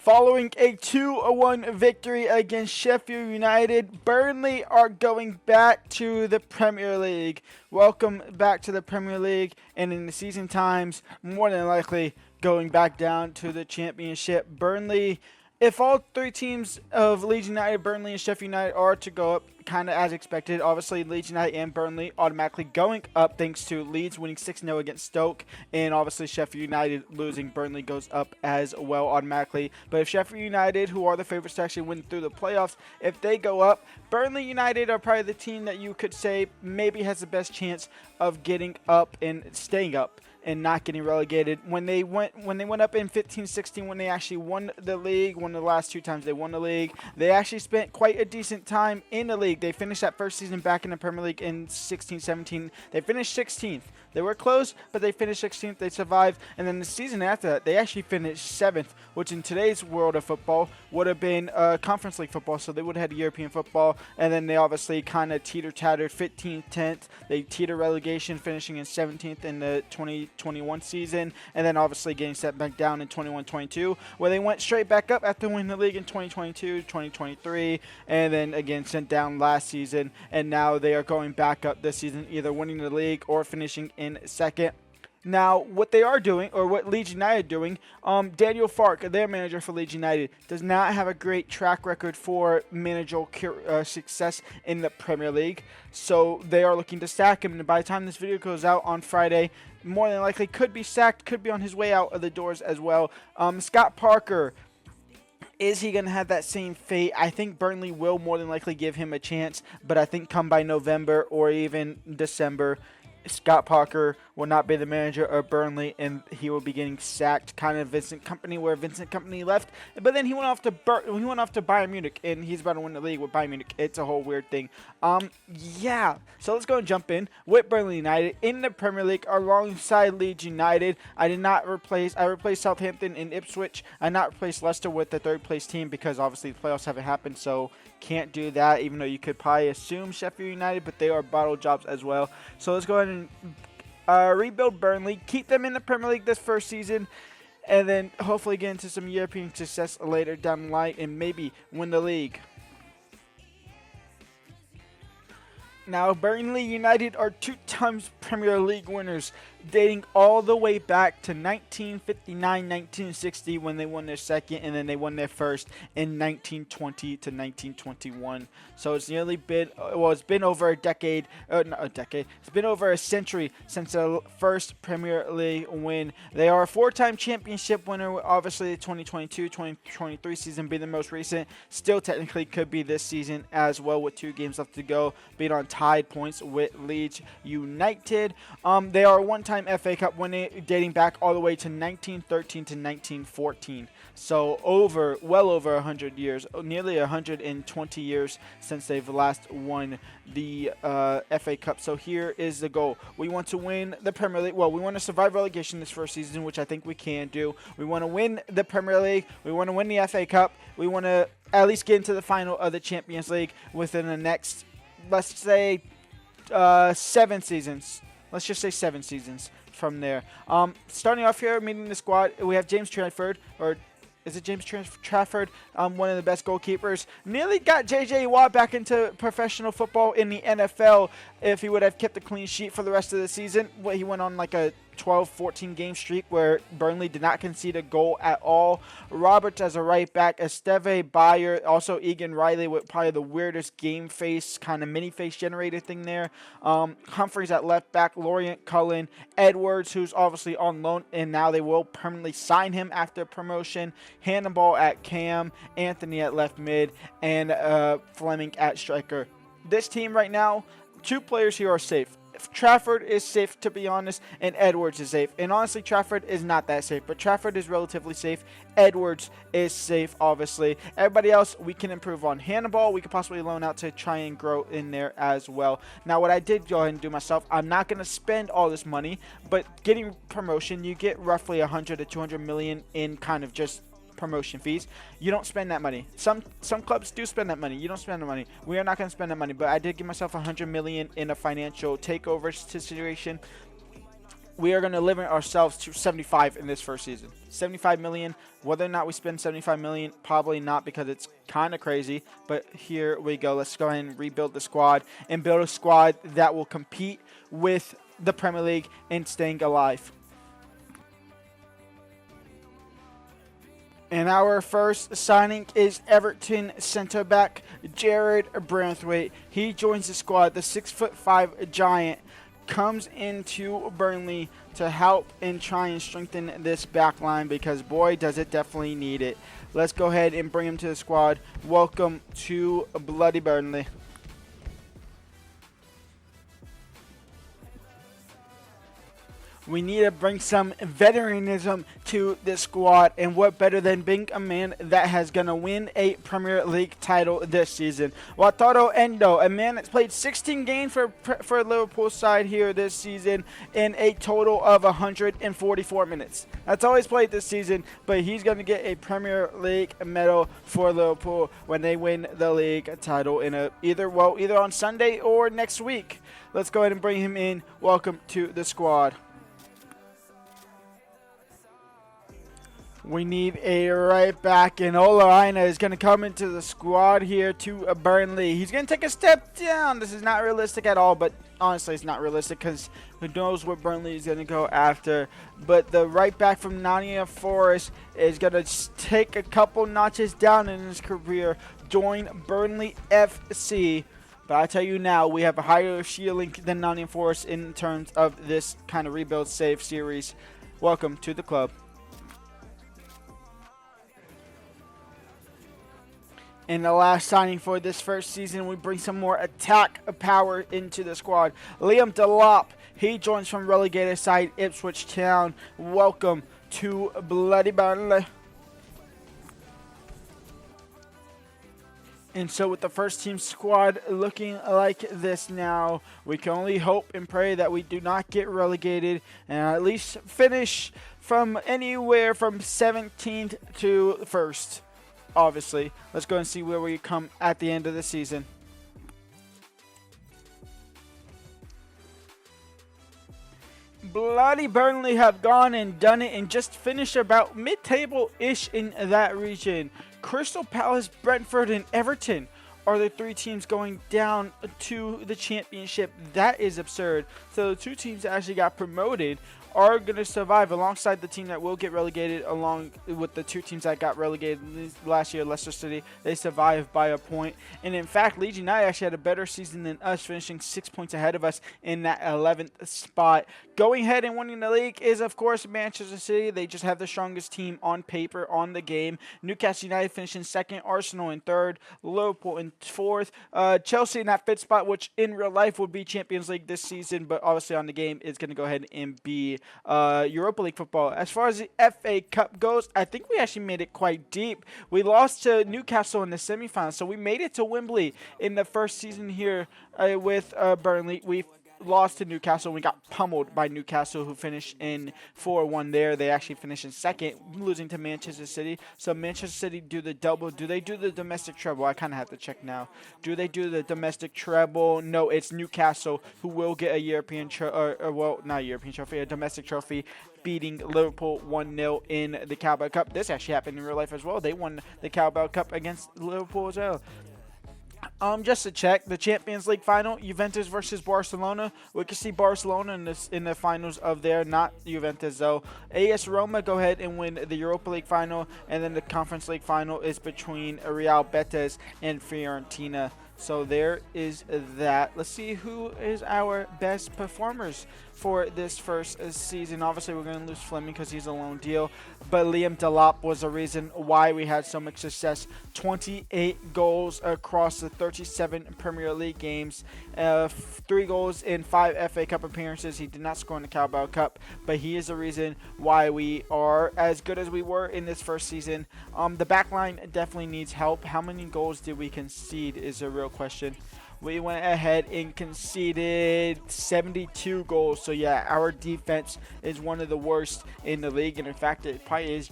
Following a 2-1 victory against Sheffield United, Burnley are going back to the Premier League. Welcome back to the Premier League, and in the season times, more than likely going back down to the Championship. Burnley, if all three teams of Leeds United, Burnley, and Sheffield United are to go up kind of as expected, obviously Leeds United and Burnley automatically going up thanks to Leeds winning 6-0 against Stoke, and obviously Sheffield United losing, Burnley goes up as well automatically. But if Sheffield United, who are the favorites to actually win through the playoffs, if they go up, Burnley United are probably the team that you could say maybe has the best chance of getting up and staying up and not getting relegated. When they went up in 15-16, when they actually won the league, one of the last two times they won the league, they actually spent quite a decent time in the league. They finished that first season back in the Premier League in 16-17. They finished 16th. They were close, but they finished 16th. They survived. And then the season after that, they actually finished 7th, which in today's world of football would have been Conference League football. So they would have had European football. And then they obviously kind of teeter-tattered 15th, 10th. They teeter relegation, finishing in 17th in the 2021 season. And then obviously getting set back down in 21-22, where they went straight back up after winning the league in 2022, 2023. And then again sent down last season. And now they are going back up this season, either winning the league or finishing in second. Now, what they are doing, or what Leeds United are doing, Daniel Farke, their manager for Leeds United, does not have a great track record for managerial success in the Premier League. So they are looking to sack him. And by the time this video goes out on Friday, more than likely could be sacked, could be on his way out of the doors as well. Scott Parker, is he going to have that same fate? I think Burnley will more than likely give him a chance, but I think come by November or even December, Scott Parker will not be the manager of Burnley, and he will be getting sacked, kind of Vincent Kompany, where Vincent Kompany left. But then he went off to Bayern Munich, and he's about to win the league with Bayern Munich. It's a whole weird thing. Yeah. So let's go and jump in with Burnley United in the Premier League alongside Leeds United. I replaced Southampton and Ipswich. I not replaced Leicester with the third place team because obviously the playoffs haven't happened, so can't do that, even though you could probably assume Sheffield United, but they are bottle jobs as well. So let's go ahead and rebuild Burnley, keep them in the Premier League this first season, and then hopefully get into some European success later down the line and maybe win the league. Now, Burnley United are 2 times Premier League winners, dating all the way back to 1959-1960 when they won their second, and then they won their first in 1920 to 1921. So it's nearly been, it's been over a decade, not a decade, it's been over a century since their first Premier League win. They are a 4-time championship winner, obviously the 2022-2023 season being the most recent. Still technically could be this season as well with 2 games left to go, being on tied points with Leeds United. They are a 1-time FA Cup winner dating back all the way to 1913 to 1914. So well over 100 years, nearly 120 years since they've last won the FA Cup. So here is the goal. We want to win the Premier League. Well, we want to survive relegation this first season, which I think we can do. We want to win the Premier League. We want to win the FA Cup. We want to at least get into the final of the Champions League within the next, let's say, 7 seasons. Let's just say 7 seasons from there. Starting off here, meeting the squad, we have James Trafford, or is it James Trafford? One of the best goalkeepers. Nearly got J.J. Watt back into professional football in the NFL if he would have kept a clean sheet for the rest of the season. He went on like a 12-14 game streak where Burnley did not concede a goal at all. Roberts as a right back, Esteve Bayer, also Egan Riley with probably the weirdest game face, kind of mini face generator thing there. Humphreys at left back, Laurent Cullen, Edwards, who's obviously on loan, and now they will permanently sign him after promotion. Hannibal at cam, Anthony at left mid, and Fleming at striker. This team right now, 2 players here are safe. Trafford is safe, to be honest, and Edwards is safe. And honestly, Trafford is not that safe, but Trafford is relatively safe. Edwards is safe, obviously. Everybody else, we can improve on. Hannibal, we could possibly loan out to try and grow in there as well. Now, what I did go ahead and do myself, I'm not going to spend all this money, but getting promotion, you get roughly 100 to 200 million in kind of just promotion fees. You don't spend that money. Some clubs do spend that money. You don't spend the money. We are not going to spend that money, but I did give myself 100 million in a financial takeover situation. we are going to limit ourselves to 75 in this first season. 75 million. Whether or not we spend 75 million, probably not, because it's kind of crazy. But here we go. Let's go ahead and rebuild the squad and build a squad that will compete with the Premier League and staying alive. And our first signing is Everton centre back Jared Branthwaite. He joins the squad. The 6'5" giant comes into Burnley to help and try and strengthen this back line, because boy does it definitely need it. Let's go ahead and bring him to the squad. Welcome to bloody Burnley. We need to bring some veteranism to this squad, and what better than being a man that has going to win a Premier League title this season. Wataru Endo, a man that's played 16 games for Liverpool side here this season in a total of 144 minutes. That's all he's played this season, but he's going to get a Premier League medal for Liverpool when they win the league title in either on Sunday or next week. Let's go ahead and bring him in. Welcome to the squad. We need a right back, and Ola Aina is going to come into the squad here to Burnley. He's going to take a step down. This is not realistic at all, but honestly, it's not realistic because who knows what Burnley is going to go after. But the right back from Nottingham Forest is going to take a couple notches down in his career, join Burnley FC. But I tell you now, we have a higher ceiling than Nottingham Forest in terms of this kind of rebuild save series. Welcome to the club. In the last signing for this first season, we bring some more attack power into the squad. Liam Delop, he joins from relegated side Ipswich Town. Welcome to bloody Burnley. And so with the first team squad looking like this now, we can only hope and pray that we do not get relegated and at least finish from anywhere from 17th to 1st. Obviously, let's go and see where we come at the end of the season. Bloody Burnley have gone and done it and just finished about mid-table-ish in that region. Crystal Palace, Brentford, and Everton are the three teams going down to the championship. That is absurd. So the two teams that actually got promoted are going to survive alongside the team that will get relegated, along with the two teams that got relegated last year, Leicester City. They survived by a point. And in fact, Leeds United actually had a better season than us, finishing 6 points ahead of us in that 11th spot. Going ahead and winning the league is, of course, Manchester City. They just have the strongest team on paper on the game. Newcastle United finishing second, Arsenal in third, Liverpool in fourth, Chelsea in that fifth spot, which in real life would be Champions League this season, but obviously on the game is going to go ahead and be Europa League football. As far as the FA Cup goes, I think we actually made it quite deep. We lost to Newcastle in the semifinals, so we made it to Wembley in the first season here with Burnley. We lost to Newcastle. We got pummeled by Newcastle, who finished in 4-1 there. They actually finished in second, losing to Manchester City. So Manchester City do the double. Do they do the domestic treble? I kind of have to check now. Do they do the domestic treble? No, it's Newcastle who will get a European not a European trophy, a domestic trophy, beating Liverpool 1-0 in the Carabao Cup. This actually happened in real life as well. They won the Carabao Cup against Liverpool as well. Just to check, the Champions League final, Juventus versus Barcelona. We can see Barcelona in the finals of there, not Juventus though. AS Roma go ahead and win the Europa League final, and then the Conference League final is between Real Betis and Fiorentina. So there is that. Let's see who is our best performers for this first season. Obviously, we're going to lose Fleming because he's a loan deal, but Liam Delop was the reason why we had so much success. 28 goals across the 37 Premier League games, 3 goals in 5 FA Cup appearances. He did not score in the Carabao Cup, but he is the reason why we are as good as we were in this first season. The back line definitely needs help. How many goals did we concede is a real question. we went ahead and conceded 72 goals. So yeah, our defense is one of the worst in the league, and in fact, it probably is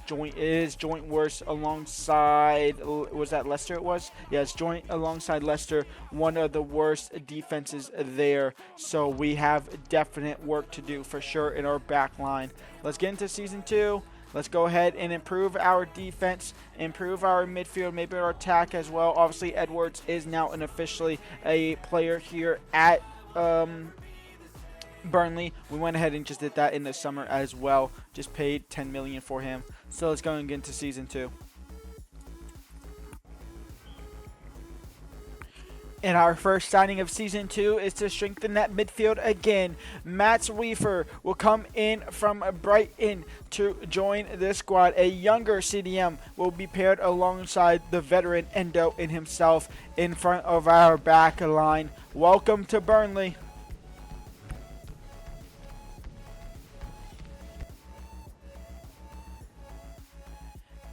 joint worst alongside, was that Leicester? It was, yes, joint alongside Leicester, one of the worst defenses there. So we have definite work to do for sure in our back line. Let's get into season 2. Let's go ahead and improve our defense, improve our midfield, maybe our attack as well. Obviously, Edwards is now officially a player here at Burnley. We went ahead and just did that in the summer as well. Just paid $10 million for him. So let's go and get into season 2. And our first signing of season 2 is to strengthen that midfield again. Mats Weaver will come in from Brighton to join the squad. A younger CDM will be paired alongside the veteran Endo and himself in front of our back line. Welcome to Burnley.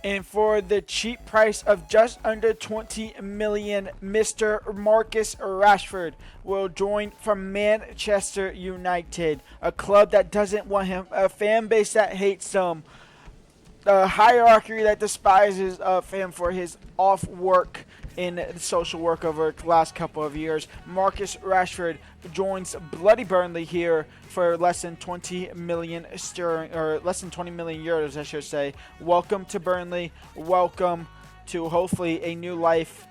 And for the cheap price of just under 20 million, Mr. Marcus Rashford will join from Manchester United, a club that doesn't want him, a fan base that hates him, a hierarchy that despises him for his off work in social work over the last couple of years. Marcus Rashford joins bloody Burnley here for less than 20 million sterling, or less than 20 million euros, I should say. Welcome to Burnley. Welcome to hopefully a new life.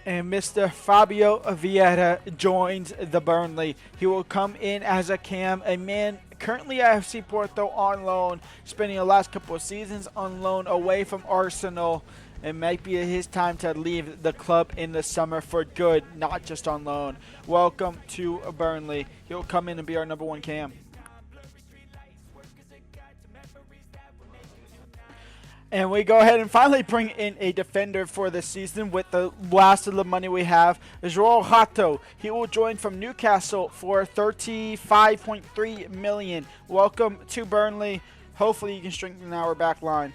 And Mr. Fabio Vieira joins the Burnley. He will come in as a cam, a man currently at FC Porto on loan, spending the last couple of seasons on loan away from Arsenal. It might be his time to leave the club in the summer for good, not just on loan. Welcome to Burnley. He'll come in and be our number 1 cam. And we go ahead and finally bring in a defender for the season with the last of the money we have. João Hato. He will join from Newcastle for 35.3 million. Welcome to Burnley. Hopefully you can strengthen our back line.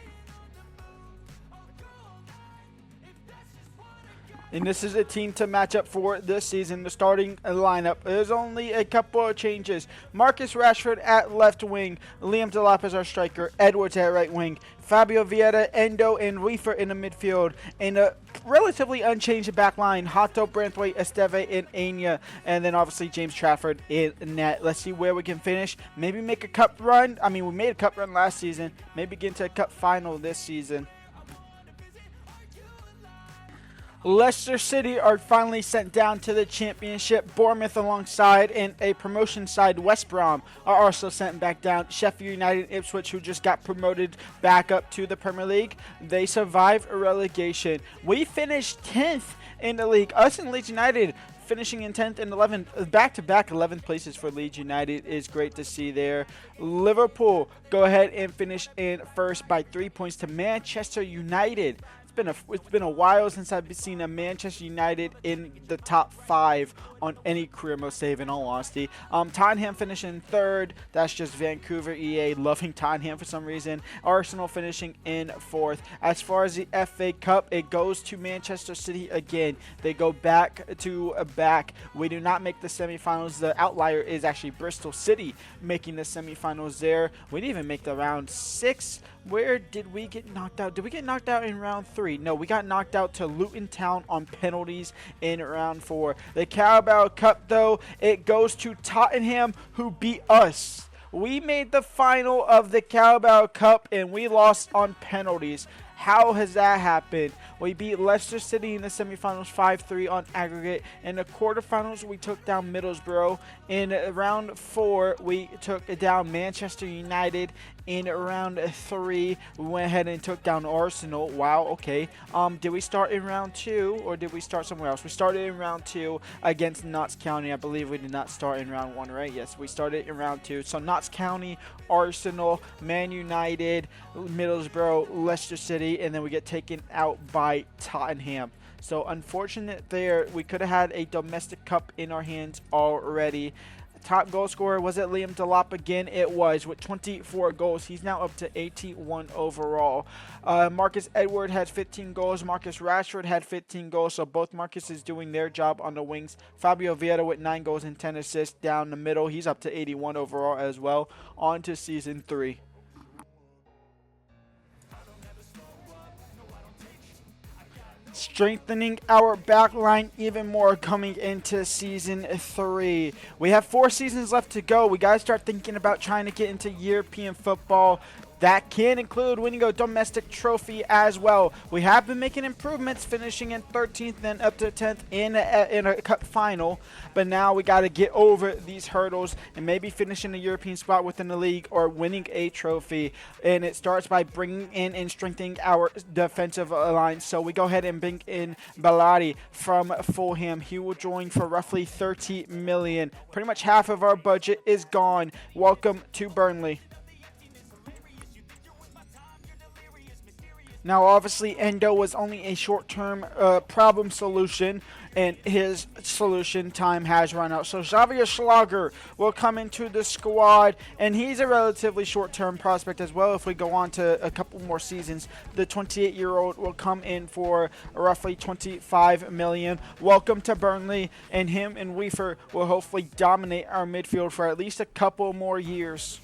And this is a team to match up for this season. The starting lineup, there's only a couple of changes. Marcus Rashford at left wing. Liam Delap is our striker. Edwards at right wing. Fabio Vieira, Endo, and Weaver in the midfield. And a relatively unchanged back line. Hato, Branthwaite, Esteve, and Anya. And then obviously James Trafford in net. Let's see where we can finish. Maybe make a cup run. I mean, we made a cup run last season. Maybe get into a cup final this season. Leicester City are finally sent down to the championship. Bournemouth alongside and a promotion side, West Brom, are also sent back down. Sheffield United and Ipswich, who just got promoted back up to the Premier League, they survived a relegation. We finished 10th in the league. Us and Leeds United finishing in 10th and 11th, back-to-back 11th places for Leeds United is great to see there. Liverpool go ahead and finish in first by 3 points to Manchester United. It's been a while since I've seen a Manchester United in the top 5 on any career mode save, in all honesty. Tottenham finishing third. That's just Vancouver EA loving Tottenham for some reason. Arsenal finishing in fourth. As far as the FA Cup, it goes to Manchester City again. They go back to back. We do not make the semifinals. The outlier is actually Bristol City making the semifinals there. We didn't even make the round 6. Where did we get knocked out? Did we get knocked out in round 3? No, we got knocked out to Luton Town on penalties in round 4. The Carabao Cup, though, it goes to Tottenham, who beat us. We made the final of the Carabao Cup, and we lost on penalties. How has that happened? We beat Leicester City in the semifinals 5-3 on aggregate. In the quarterfinals, we took down Middlesbrough. In round 4, we took down Manchester United. In round 3, we went ahead and took down Arsenal. Wow, okay. Did we start in round 2 or did we start somewhere else? We started in round 2 against Notts County. I believe we did not start in round 1, right? Yes, we started in round 2. So Notts County, Arsenal, Man United, Middlesbrough, Leicester City, and then we get taken out by Tottenham. So unfortunate there. We could have had a domestic cup in our hands already. top goal scorer, was it Liam Delap again? It was, with 24 goals. He's now up to 81 overall. Marcus Edward had 15 goals. Marcus Rashford had 15 goals. So both Marcuses doing their job on the wings. Fabio Vieira with 9 goals and 10 assists down the middle. He's up to 81 overall as well. On to season 3. Strengthening our back line even more coming into season 3. We have 4 seasons left to go. We got to start thinking about trying to get into European football. That can include winning a domestic trophy as well. We have been making improvements, finishing in 13th and up to 10th in a cup final. But now we got to get over these hurdles and maybe finishing a European spot within the league or winning a trophy. And it starts by bringing in and strengthening our defensive line. So we go ahead and bring in Baladi from Fulham. He will join for roughly 30 million. Pretty much half of our budget is gone. Welcome to Burnley. Now, obviously, Endo was only a short-term problem solution, and his solution time has run out. So Xavier Schlager will come into the squad, and he's a relatively short-term prospect as well. If we go on to a couple more seasons, the 28-year-old will come in for roughly 25 million. Welcome to Burnley, and him and Weaver will hopefully dominate our midfield for at least a couple more years.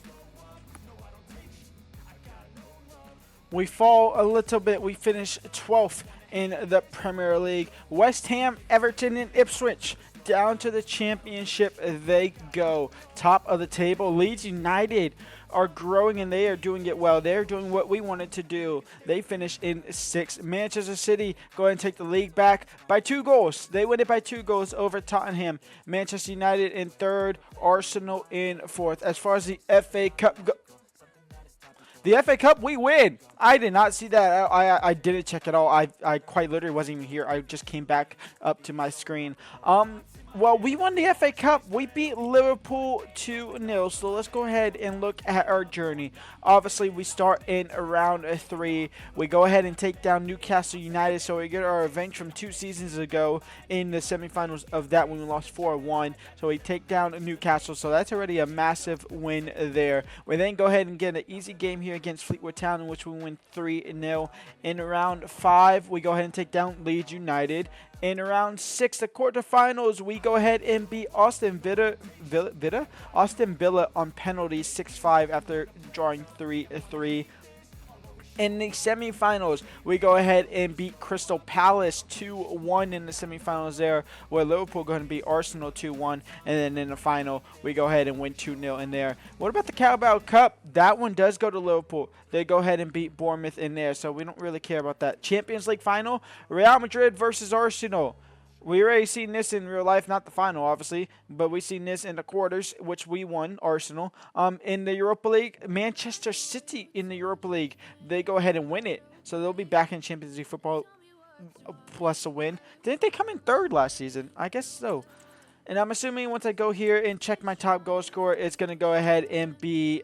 We fall a little bit. We finish 12th in the Premier League. West Ham, Everton, and Ipswich down to the championship they go. Top of the table, Leeds United are growing and they are doing it well. They're doing what we wanted to do. They finish in 6th. Manchester City go ahead and take the league back by 2 goals. They win it by 2 goals over Tottenham. Manchester United in 3rd. Arsenal in 4th. As far as the FA Cup goes, the FA Cup, we win. I did not see that. I didn't check at all. I quite literally wasn't even here. I just came back up to my screen. Well, we won the FA Cup. We beat Liverpool 2-0. So let's go ahead and look at our journey. Obviously, we start in round 3. We go ahead and take down Newcastle United. So we get our revenge from 2 seasons ago in the semifinals of that when we lost 4-1. So we take down Newcastle. So that's already a massive win there. We then go ahead and get an easy game here against Fleetwood Town in which we win 3-0. In round 5, we go ahead and take down Leeds United. In round 6, the quarterfinals, we go ahead and beat Aston Villa on penalties 6-5 after drawing 3-3. In the semifinals, we go ahead and beat Crystal Palace 2-1 in the semifinals there, where Liverpool go ahead and beat Arsenal 2-1. And then in the final, we go ahead and win 2-0 in there. What about the Carabao Cup? That one does go to Liverpool. They go ahead and beat Bournemouth in there, so we don't really care about that. Champions League final, Real Madrid versus Arsenal. We already seen this in real life, not the final, obviously, but we seen this in the quarters, which we won, Arsenal. In the Europa League, Manchester City in the Europa League, they go ahead and win it. So they'll be back in Champions League football plus a win. Didn't they come in 3rd last season? I guess so. And I'm assuming once I go here and check my top goal scorer, it's going to go ahead and be,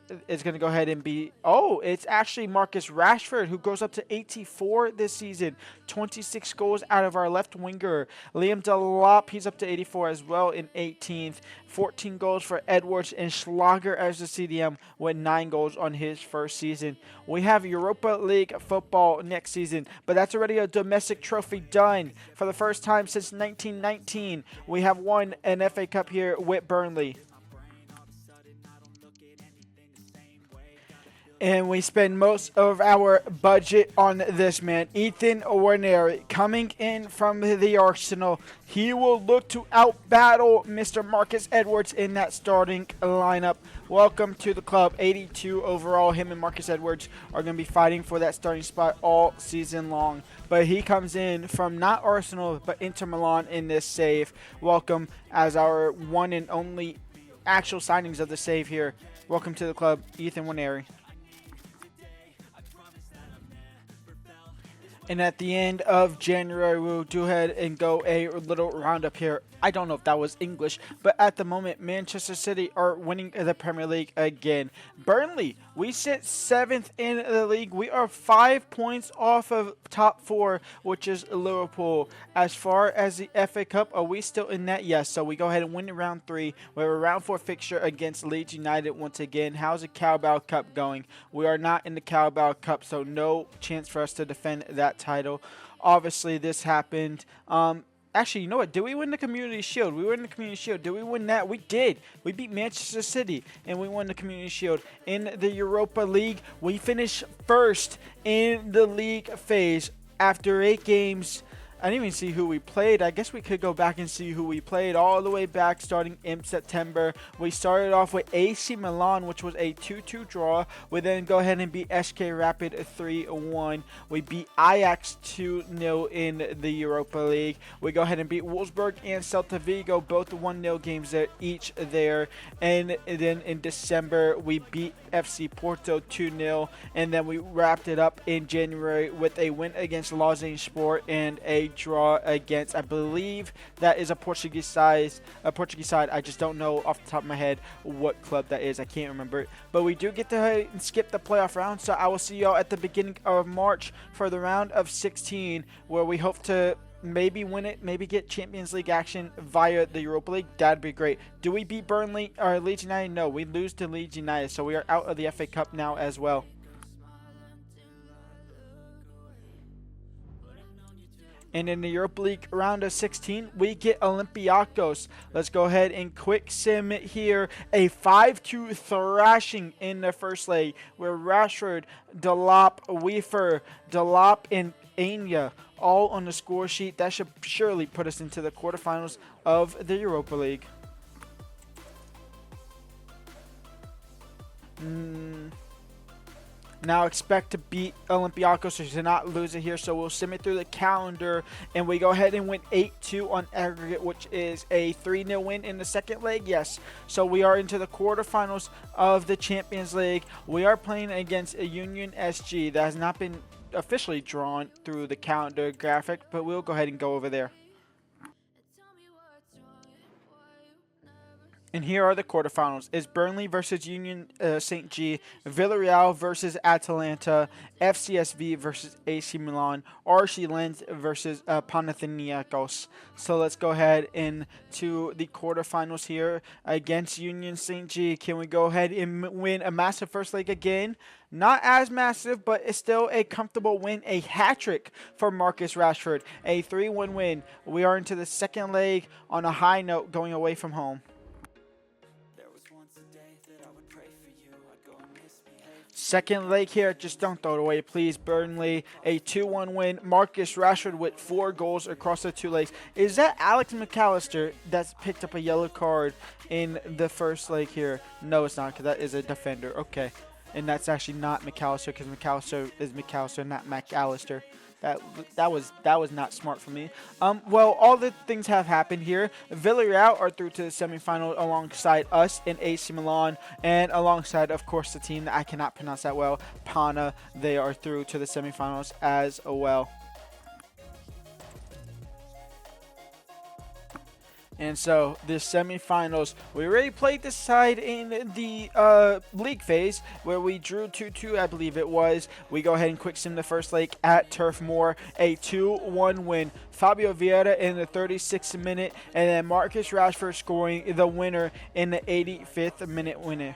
oh, it's actually Marcus Rashford who goes up to 84 this season. 26 goals out of our left winger. Liam Delap, he's up to 84 as well in 18th. 14 goals for Edwards and Schlager as the CDM with 9 goals on his first season. We have Europa League football next season, but that's already a domestic trophy done. For the first time since 1919, we have won an FA Cup here with Burnley. And we spend most of our budget on this man, Ethan Warneri, coming in from the Arsenal. He will look to outbattle Mr. Marcus Edwards in that starting lineup. Welcome to the club. 82 overall. Him and Marcus Edwards are going to be fighting for that starting spot all season long. But he comes in from not Arsenal, but Inter Milan in this save. Welcome as our one and only actual signings of the save here. Welcome to the club, Ethan Warneri. And at the end of January, we'll go ahead and go a little roundup here. I don't know if that was English, but at the moment, Manchester City are winning the Premier League again. Burnley, we sit 7th in the league. We are 5 points off of top 4, which is Liverpool. As far as the FA Cup, are we still in that? Yes. So we go ahead and win round 3. We have a round 4 fixture against Leeds United once again. How's the Carabao Cup going? We are not in the Carabao Cup, so no chance for us to defend that title. Obviously, this happened. Actually, you know what? Did we win the Community Shield? We were in the Community Shield. Did we win that? We did. We beat Manchester City, and we won the Community Shield. In the Europa League, we finished first in the league phase after 8 games. I didn't even see who we played. I guess we could go back and see who we played all the way back starting in September. We started off with AC Milan, which was a 2-2 draw. We then go ahead and beat SK Rapid 3-1. We beat Ajax 2-0 in the Europa League. We go ahead and beat Wolfsburg and Celta Vigo, both 1-0 games there, each there. And then in December, we beat FC Porto 2-0. And then we wrapped it up in January with a win against Lausanne Sport and a draw against, I believe that is a Portuguese side. I just don't know off the top of my head what club that is. I can't remember it. But we do get to skip the playoff round, so I will see y'all at the beginning of March for the round of 16, where we hope to maybe win it, maybe get Champions League action via the Europa League. That'd be great. Do we beat Burnley or Leeds United? No, we lose to Leeds United, so we are out of the FA Cup now as well. And in the Europa League round of 16, we get Olympiacos. Let's go ahead and quick sim it here. A 5-2 thrashing in the first leg, where Rashford, Delap, Weaver, Delap, and Anya all on the score sheet. That should surely put us into the quarterfinals of the Europa League. Now expect to beat Olympiacos, or to not lose it here. So we'll sim it through the calendar, and we go ahead and win 8-2 on aggregate, which is a 3-0 win in the second leg. Yes, so we are into the quarterfinals of the Champions League. We are playing against a Union SG that has not been officially drawn through the calendar graphic, but we'll go ahead and go over there. And here are the quarterfinals. It's Burnley versus Union St. G, Villarreal versus Atalanta, FCSV versus AC Milan, RC Lens versus Panathinaikos. So let's go ahead into the quarterfinals here against Union St. G. Can we go ahead and win a massive first leg again? Not as massive, but it's still a comfortable win. A hat-trick for Marcus Rashford. A 3-1 win. We are into the second leg on a high note, going away from home. Second leg here, just don't throw it away, please. Burnley, a 2-1 win. Marcus Rashford with 4 goals across the 2 legs. Is that Alex McAllister that's picked up a yellow card in the first leg here? No, it's not, because that is a defender. Okay, and that's actually not McAllister, because McAllister is McAllister, not McAllister. That was not smart for me. Well, all the things have happened here. Villarreal are through to the semifinal alongside us in AC Milan, and alongside, of course, the team that I cannot pronounce that well, Pana. They are through to the semifinals as well. And so the semifinals, we already played this side in the league phase where we drew 2-2, I believe it was. We go ahead and quick sim the first leg at Turf Moor, a 2-1 win. Fabio Vieira in the 36th minute, and then Marcus Rashford scoring the winner in the 85th minute winner.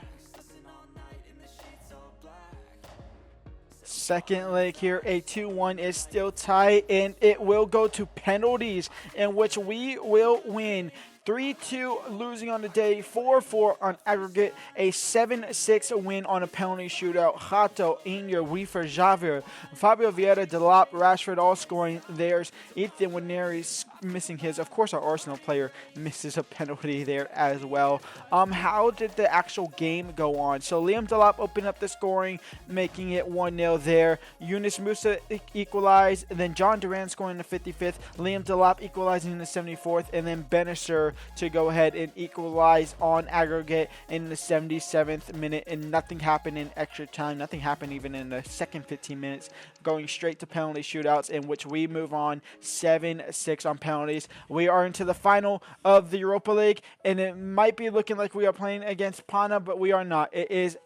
Second leg here, a 2-1 is still tight, and it will go to penalties, in which we will win. 3-2 losing on the day, 4-4 on aggregate, a 7-6 win on a penalty shootout. Hato, Enya, Weaver, Javier, Fabio Vieira, Delap, Rashford all scoring theirs. Ethan Waneri's missing his. Of course, our Arsenal player misses a penalty there as well. How did the actual game go on? So Liam Delap opened up the scoring, making it 1-0 there. Yunus Musa equalized, and then John Duran scoring in the 55th. Liam Delap equalizing in the 74th, and then Benisher to go ahead and equalize on aggregate in the 77th minute, and nothing happened in extra time. Nothing happened even in the second 15 minutes, going straight to penalty shootouts, in which we move on 7-6 on penalties. We are into the final of the Europa League, and it might be looking like we are playing against Pana, but we are not. It is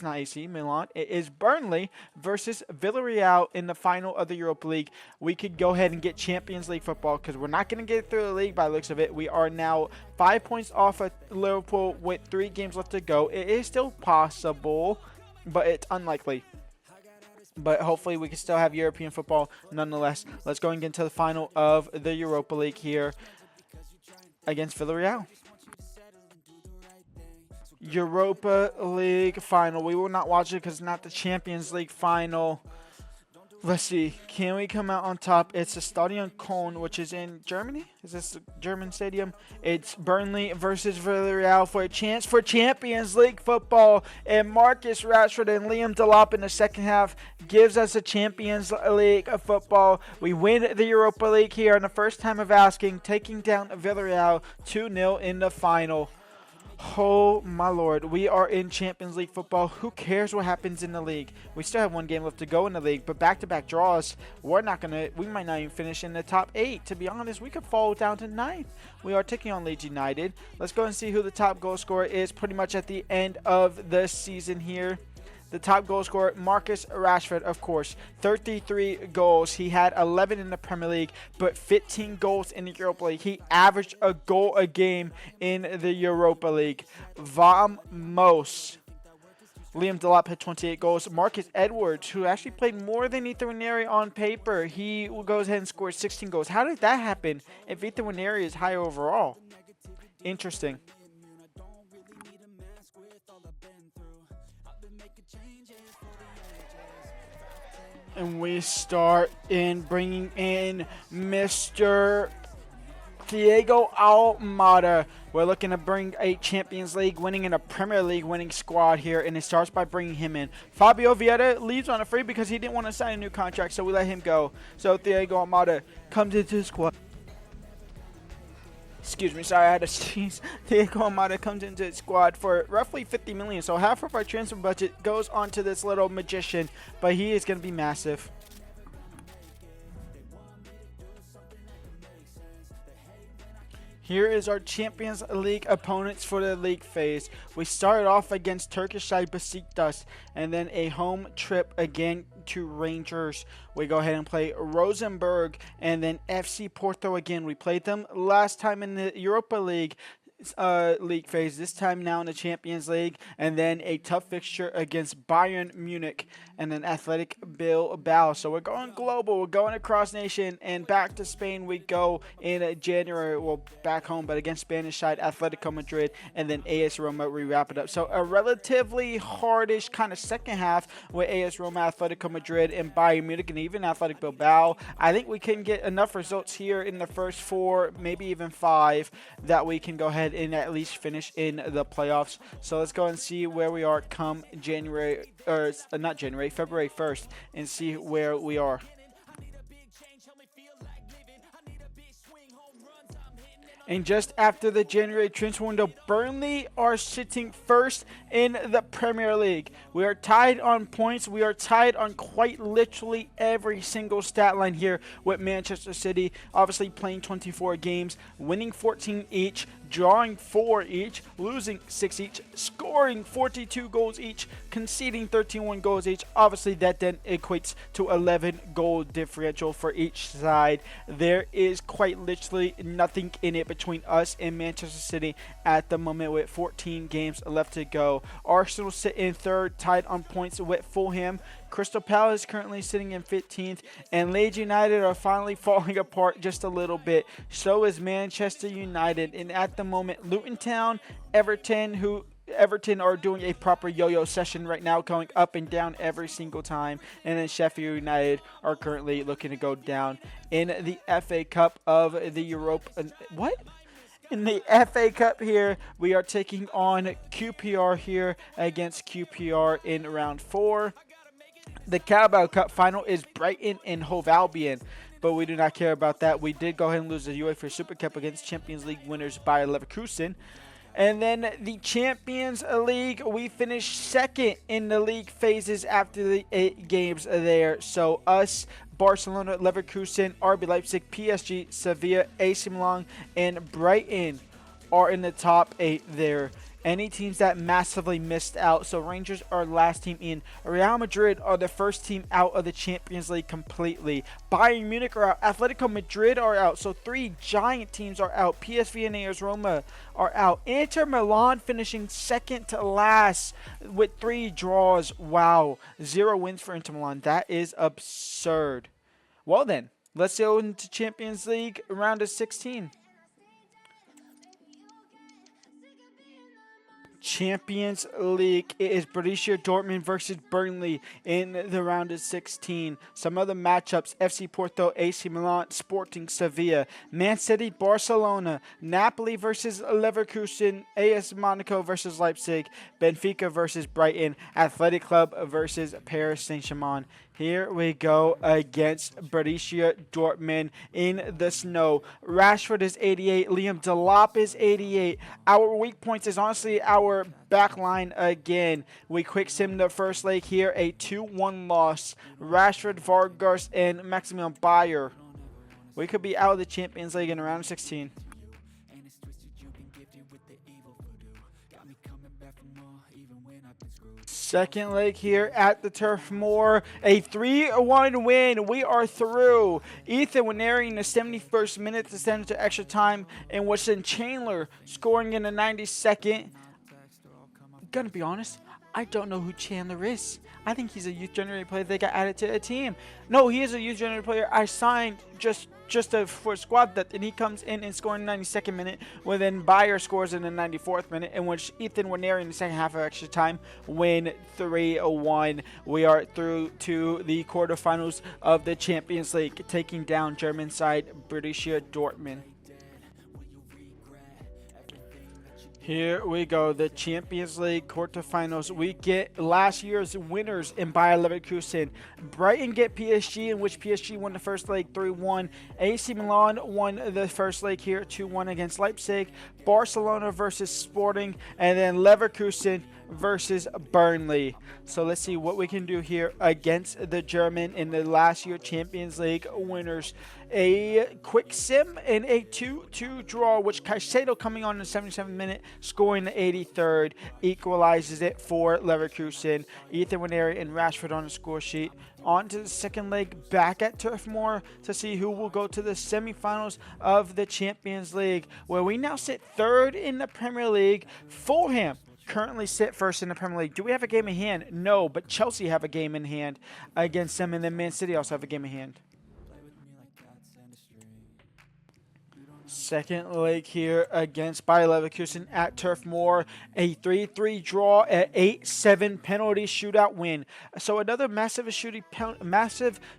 not AC Milan. It is Burnley versus Villarreal in the final of the Europa League. We could go ahead and get Champions League football because we're not going to get through the league by the looks of it. We are now 5 points off of Liverpool with 3 games left to go. It is still possible, but it's unlikely. But hopefully we can still have European football nonetheless. Let's go and get into the final of the Europa League here against Villarreal. Europa League final. We will not watch it because it's not the Champions League final. Let's see. Can we come out on top? It's the Stadion Köln, which is in Germany. Is this the German stadium? It's Burnley versus Villarreal for a chance for Champions League football. And Marcus Rashford and Liam Delap in the second half gives us a Champions League football. We win the Europa League here in the first time of asking, taking down Villarreal 2-0 in the final. Oh my lord, we are in Champions League football. Who cares what happens in the league? We still have 1 game left to go in the league, but back-to-back draws, we might not even finish in the top 8. To be honest, we could fall down to 9th. We are taking on Leeds United. Let's go and see who the top goal scorer is pretty much at the end of the season here. The top goal scorer, Marcus Rashford, of course, 33 goals. He had 11 in the Premier League, but 15 goals in the Europa League. He averaged a goal a game in the Europa League. Vamos. Liam Delap had 28 goals. Marcus Edwards, who actually played more than Ethan Nwaneri on paper, he goes ahead and scores 16 goals. How did that happen if Ethan Nwaneri is higher overall? Interesting. And we start in bringing in Mr. Diego Almada. We're looking to bring a Champions League winning and a Premier League winning squad here, and it starts by bringing him in. Fabio Vieira leaves on a free because he didn't want to sign a new contract, so we let him go. So Diego Almada comes into the squad. Excuse me, sorry, I had to sneeze. Diego Almada comes into the squad for roughly 50 million. So half of our transfer budget goes onto this little magician, but he is going to be massive. Here is our Champions League opponents for the league phase. We started off against Turkish side Besiktas, and then a home trip again to Rangers. We go ahead and play Rosenborg, and then FC Porto again. We played them last time in the Europa League phase, this time now in the Champions League, and then a tough fixture against Bayern Munich and then Athletic Bilbao. So we're going global, we're going across nation, and back to Spain we go in January. Well, back home, but against Spanish side Atletico Madrid, and then AS Roma. We wrap it up. So a relatively hardish kind of second half with AS Roma, Atletico Madrid, and Bayern Munich, and even Athletic Bilbao. I think we can get enough results here in the first 4, maybe even 5, that we can go ahead and at least finish in the playoffs. So let's go and see where we are come February 1st, and see where we are. And just after the January transfer window, Burnley are sitting first in the Premier League. We are tied on points. We are tied on quite literally every single stat line here with Manchester City. Obviously playing 24 games, winning 14 each, drawing 4 each, losing 6 each, scoring 42 goals each, conceding 31 goals each. Obviously that then equates to 11 goal differential for each side. There is quite literally nothing in it between us and Manchester City at the moment with 14 games left to go. Arsenal sit in 3rd, tied on points with Fulham. Crystal Palace currently sitting in 15th, and Leeds United are finally falling apart just a little bit. So is Manchester United, and at the moment Luton Town, Everton are doing a proper yo-yo session right now, going up and down every single time. And then Sheffield United are currently looking to go down in the FA Cup of the In the FA Cup here, we are taking on QPR here against QPR in round 4. The Carabao Cup final is Brighton and Hove Albion. but we do not care about that. We did go ahead and lose the UEFA Super Cup against Champions League winners Bayer Leverkusen. And then the Champions League, we finished second in the league phases after the 8 games there. So us, Barcelona, Leverkusen, RB Leipzig, PSG, Sevilla, AC Milan, and Brighton are in the top 8 there. Any teams that massively missed out. So Rangers are last team in. Real Madrid are the first team out of the Champions League completely. Bayern Munich are out. Atletico Madrid are out. So 3 giant teams are out. PSV and AS Roma are out. Inter Milan finishing second to last with 3 draws. Wow. 0 wins for Inter Milan. That is absurd. Well then, let's go into Champions League round of 16. Champions League, it is Borussia Dortmund versus Burnley in the round of 16. Some other matchups: FC Porto, AC Milan, Sporting Sevilla, Man City, Barcelona, Napoli versus Leverkusen, AS Monaco versus Leipzig, Benfica versus Brighton, Athletic Club versus Paris Saint-Germain. Here we go against Borussia Dortmund in the snow. Rashford is 88. Liam Delap is 88. Our weak points is honestly our back line again. We quick sim the first leg here. A 2-1 loss. Rashford, Vargas, and Maximilian Bayer. We could be out of the Champions League in round 16. Second leg here at the Turf Moor. A 3-1 win. We are through. Ethan Waneri in the 71st minute to send it to extra time, and Weston Chandler scoring in the 92nd. Gonna be honest, I don't know who Chandler is. I think he's a youth generated player that got added to a team. No, he is a youth generated player I signed just for squad depth, and he comes in and scores in the 92nd minute, when then Bayer scores in the 94th minute, in which Ethan Waneri in the second half of extra time win 3-1. We are through to the quarterfinals of the Champions League, taking down German side Borussia Dortmund. Here we go, the Champions League quarterfinals. We get last year's winners in Bayer Leverkusen. Brighton get PSG, in which PSG won the first leg 3-1. AC Milan won the first leg here 2-1 against Leipzig. Barcelona versus Sporting, and then Leverkusen versus Burnley. So let's see what we can do here against the German in the last year Champions League winners. A quick sim and a 2-2 draw, which Caicedo coming on in the 77th minute, scoring the 83rd, equalizes it for Leverkusen. Ethan Waneri and Rashford on the score sheet. On to the second leg, back at Turf Moor to see who will go to the semifinals of the Champions League, where we now sit third in the Premier League. Fulham currently sit first in the Premier League. Do we have a game in hand? No, but Chelsea have a game in hand against them, and then Man City also have a game in hand. Second leg here against Bayer Leverkusen at Turf Moor. A 3-3 draw at 8-7 penalty shootout win. So another massive penalty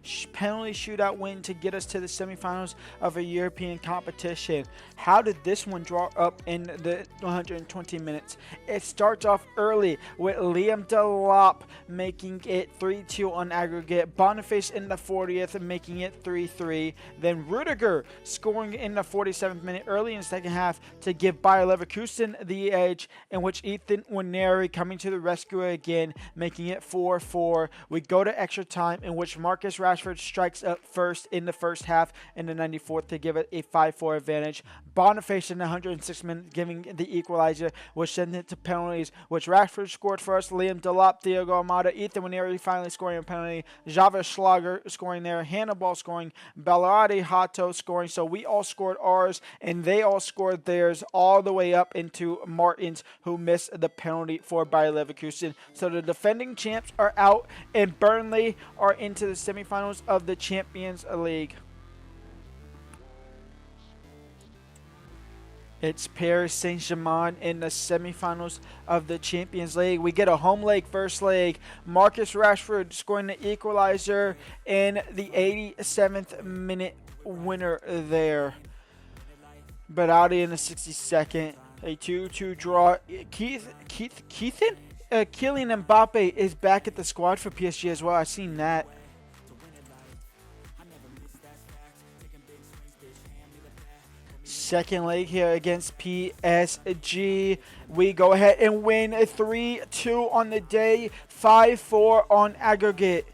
shootout win to get us to the semifinals of a European competition. How did this one draw up in the 120 minutes? It starts off early with Liam Delap making it 3-2 on aggregate. Boniface in the 40th making it 3-3. Then Rudiger scoring in the 47th minute early in the second half to give Bayer Leverkusen the edge, in which Ethan Waneri coming to the rescue again, making it 4-4. We go to extra time, in which Marcus Rashford strikes up first in the first half in the 94th to give it a 5-4 advantage. Boniface in the 106th minute giving the equalizer, which sent it to penalties, which Rashford scored first, Liam Delap, Thiago Almada, Ethan Waneri finally scoring a penalty, Javier Schlager scoring there, Hannibal scoring, Ballarati Hato scoring. So we all scored ours, and they all scored theirs, all the way up into Martins, who missed the penalty for Bayer Leverkusen. So the defending champs are out, and Burnley are into the semifinals of the Champions League. It's Paris Saint-Germain in the semifinals of the Champions League. We get a home leg first leg. Marcus Rashford scoring the equalizer in the 87th minute winner there. Berardi in the 62nd. A 2-2 draw. Kylian Mbappe is back at the squad for PSG as well. I've seen that. second leg here against PSG. We go ahead and win 3-2 on the day, 5-4 on aggregate.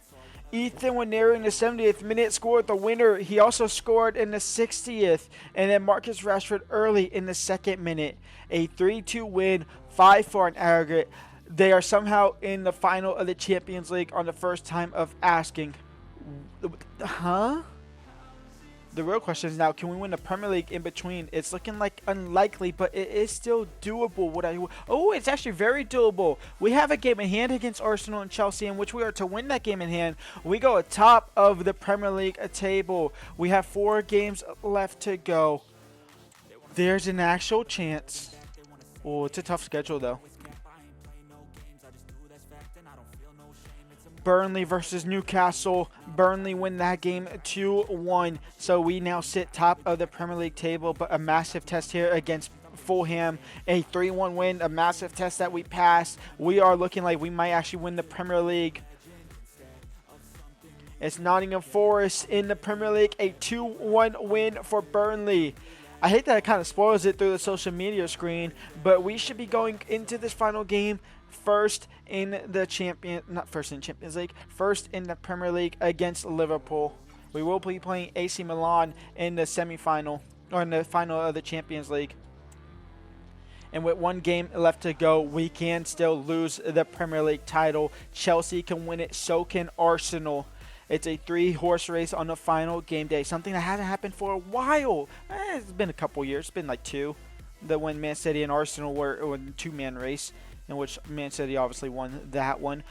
Ethan Waneri in the 70th minute scored the winner. He also scored in the 60th. And then Marcus Rashford early in the 2nd minute. A 3-2 win, 5-4 on aggregate. They are somehow in the final of the Champions League on the first time of asking. Huh? The real question is now, can we win the Premier League in between? It's looking like unlikely, but it is still doable. Oh, it's actually very doable. We have a game in hand against Arsenal and Chelsea, in which we are to win that game in hand. We go atop of the Premier League table. We have 4 games left to go. There's an actual chance. Oh, it's a tough schedule, though. Burnley versus Newcastle. Burnley win that game 2-1. So we now sit top of the Premier League table, but a massive test here against Fulham. A 3-1 win, a massive test that we passed. We are looking like we might actually win the Premier League. It's Nottingham Forest in the Premier League, a 2-1 win for Burnley. I hate that it kind of spoils it through the social media screen, but we should be going into this final game first in the Champions League, first in the Premier League against Liverpool. We will be playing AC Milan in the semi-final, or in the final of the Champions League. And with 1 game left to go, we can still lose the Premier League title. Chelsea can win it, so can Arsenal. It's a 3-horse race on the final game day, something that hasn't happened for a while. It's been a couple years, it's been like 2. When Man City and Arsenal were a 2-man race, in which Man City obviously won that one.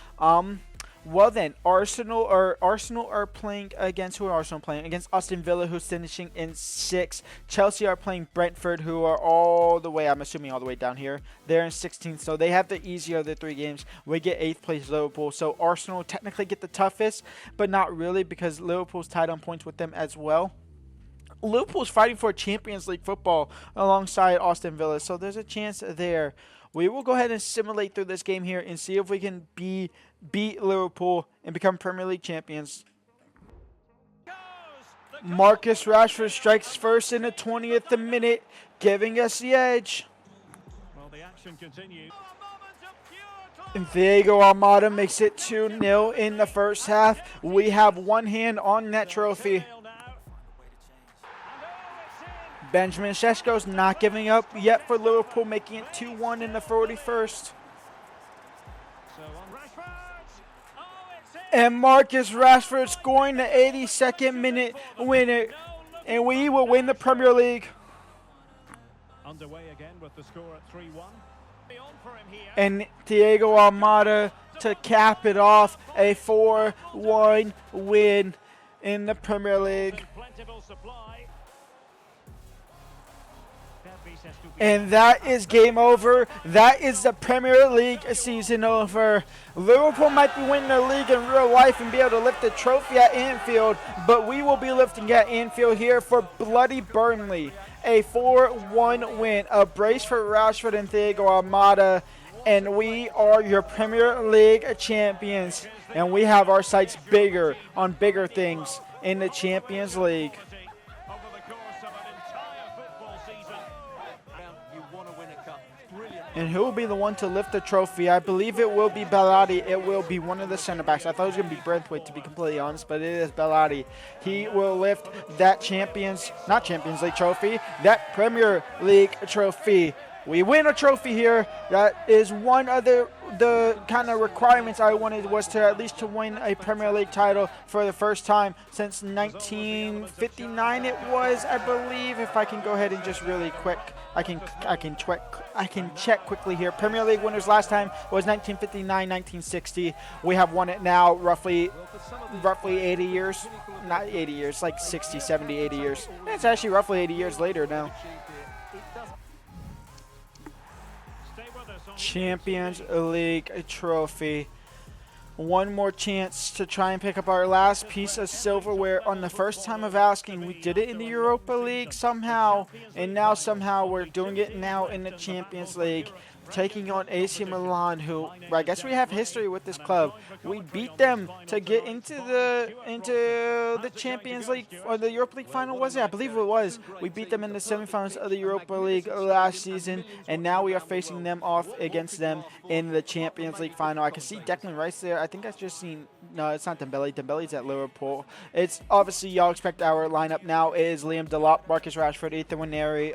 Well then, Arsenal are playing against, who are Arsenal playing? Against Aston Villa, who's finishing in 6th. Chelsea are playing Brentford, who are all the way, I'm assuming all the way down here. They're in 16th, so they have the easier of the 3 games. We get 8th place Liverpool, so Arsenal technically get the toughest, but not really, because Liverpool's tied on points with them as well. Liverpool's fighting for Champions League football alongside Aston Villa, so there's a chance there. We will go ahead and simulate through this game here and see if we can beat Liverpool and become Premier League champions. Marcus Rashford strikes first in the 20th minute, giving us the edge. Well, the action continues. And Diego Almada makes it 2-0 in the first half. We have one hand on that trophy. Benjamin Sesko's not giving up yet for Liverpool, making it 2-1 in the 41st. And Marcus Rashford scoring the 82nd minute winner, and we will win the Premier League. Underway again with the score at 3-1. And Diego Almada to cap it off, a 4-1 win in the Premier League. And that is game over. That is the Premier League season over. Liverpool might be winning the league in real life and be able to lift the trophy at Anfield, but we will be lifting at Anfield here for bloody Burnley. A 4-1 win, a brace for Rashford and Diego Almada, and we are your Premier League champions. And we have our sights bigger on bigger things in the Champions League. And who will be the one to lift the trophy? I believe it will be Bellotti. It will be one of the center backs. I thought it was going to be Brentwaite, to be completely honest, but it is Bellotti. He will lift that not Champions League trophy, that Premier League trophy. We win a trophy here. That is one of the kind of requirements I wanted, was to at least to win a Premier League title for the first time since 1959 it was, I believe. If I can go ahead and just really quick, I can check quickly here. Premier League winners last time was 1959, 1960. We have won it now roughly 80 years. Not 80 years, like 60, 70, 80 years. It's actually roughly 80 years later now. Champions League trophy. One more chance to try and pick up our last piece of silverware on the first time of asking. We did it in the Europa League somehow, and now somehow we're doing it now in the Champions League. taking on AC Milan, who I guess we have history with this club. We beat them to get into the Champions League or the Europa League final, was it? I believe it was. We beat them in the semifinals of the Europa League last season, and now we are facing them off against them in the Champions League final. I can see Declan Rice there. I think I've just seen, no, it's not Dembele. Dembele's at Liverpool. It's obviously, y'all expect our lineup now is Liam Delap, Marcus Rashford, Ethan Nwaneri.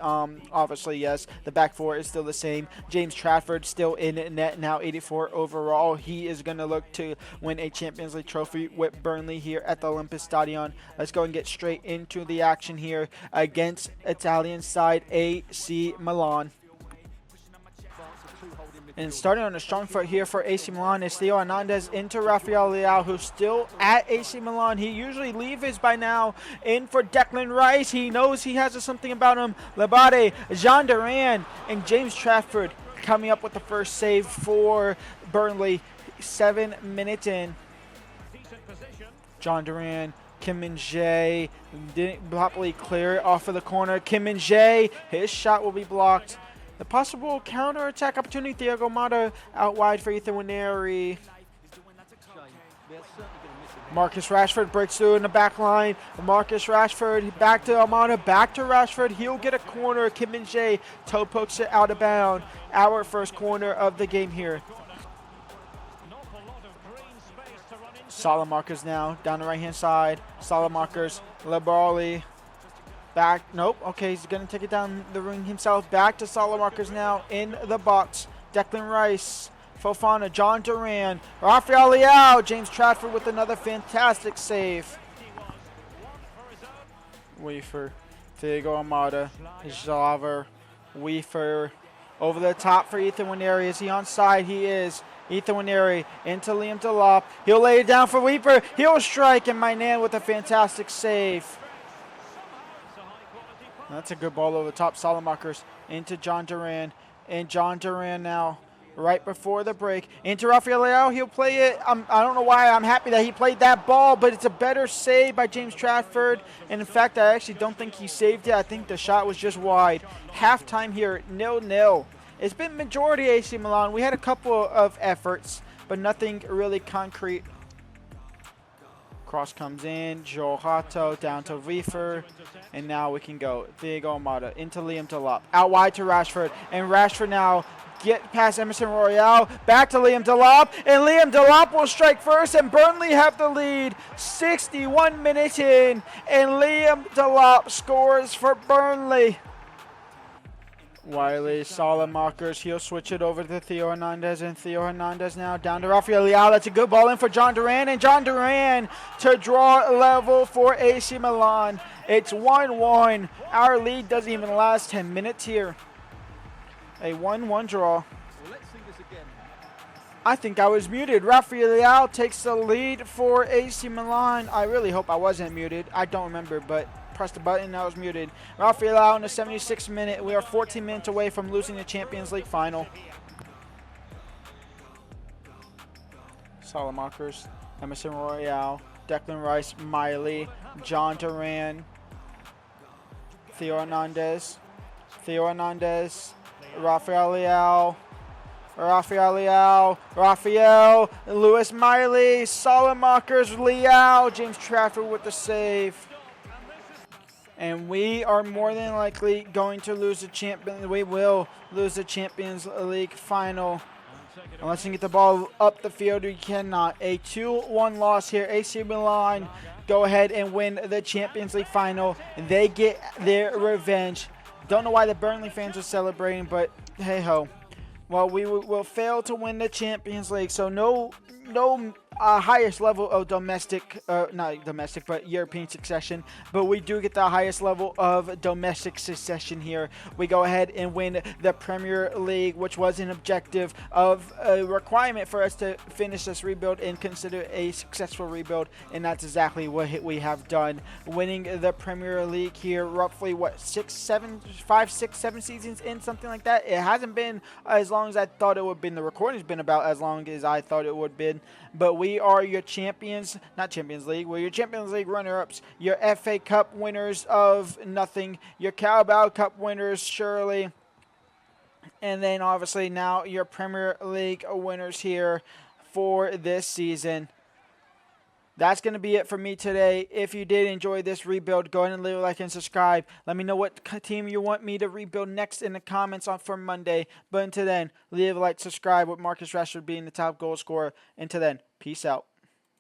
Obviously, yes, the back four is still the same. James Trafford still in net now, 84 overall. He is going to look to win a Champions League trophy with Burnley here at the Olympus Stadion. Let's go and get straight into the action here against Italian side AC Milan. And starting on a strong foot here for AC Milan is Theo Hernandez into Rafael Leao, who's still at AC Milan. He usually leaves by now. In for Declan Rice. He knows he has something about him. Labate, Jean Duran, and James Trafford coming up with the first save for Burnley. 7 minutes in. John Duran, Kim Min-jae didn't properly clear it off of the corner. Kim Min-jae, his shot will be blocked. The possible counter-attack opportunity, Thiago Motta out wide for Ethan Nwaneri. Marcus Rashford breaks through in the back line. Marcus Rashford back to Almada, back to Rashford. He'll get a corner. Kim Min-jae toe pokes it out of bounds. Our first corner of the game here. Salamakers now down the right-hand side. Salamakers, Labarli. Back, nope, okay, he's going to take it down the ring himself. Back to Salamakers now in the box. Declan Rice, Fofana, John Duran, Rafael Leao, James Trafford with another fantastic save. Weaver, Thiago Almada, Javer, Weaver, over the top for Ethan Nwaneri. Is he onside? He is. Ethan Nwaneri into Liam Delap. He'll lay it down for Weaver. He'll strike, and Mainan with a fantastic save. That's a good ball over the top. Salamakers into John Duran. And John Duran now right before the break. Into Rafael Leao. He'll play it. I don't know why I'm happy that he played that ball, but it's a better save by James Trafford. And in fact, I actually don't think he saved it. I think the shot was just wide. Halftime here, 0-0. It's been majority AC Milan. We had a couple of efforts, but nothing really concrete. Cross comes in, Joel Hato down to Weaver, and now we can go. Thiago Almada into Liam Delap, out wide to Rashford, and Rashford now get past Emerson Royale, back to Liam Delap, and Liam Delap will strike first, and Burnley have the lead. 61 minutes in, and Liam Delap scores for Burnley. Wiley, Salamakers, he'll switch it over to Theo Hernandez, and Theo Hernandez now down to Rafael Leao. That's a good ball in for John Duran, and John Duran to draw level for AC Milan. It's 1-1. Our lead doesn't even last 10 minutes here. A 1-1 draw. Well, let's see this again. I think I was muted. Rafael Leao takes the lead for AC Milan. I really hope I wasn't muted. I don't remember, but pressed the button, I was muted. Rafael Leao in the 76th minute. We are 14 minutes away from losing the Champions League final. Salamakers, Emerson Royale, Declan Rice, Miley, John Duran, Theo Hernandez, Rafael Leao, Rafael, Lewis Miley, Salamakers, Leao, James Trafford with the save. And we are more than likely going to lose the champion. We will lose the Champions League final. Unless you get the ball up the field, we cannot. A 2-1 loss here. AC Milan go ahead and win the Champions League final. They get their revenge. Don't know why the Burnley fans are celebrating, but hey ho. Well, we will fail to win the Champions League, so no highest level of not domestic, but European succession. But we do get the highest level of domestic succession here. We go ahead and win the Premier League, which was an objective of a requirement for us to finish this rebuild and consider a successful rebuild. And that's exactly what we have done. Winning the Premier League here, roughly, what, 5, 6, 7 seasons in, something like that. It hasn't been as long as I thought it would have been. The recording's been about as long as I thought it would have been. But we are your champions, not Champions League, we're your Champions League runner-ups, your FA Cup winners of nothing, your Carabao Cup winners, surely. And then obviously now your Premier League winners here for this season. That's going to be it for me today. If you did enjoy this rebuild, go ahead and leave a like and subscribe. Let me know what team you want me to rebuild next in the comments for Monday. But until then, leave a like, subscribe with Marcus Rashford being the top goal scorer. Until then, peace out.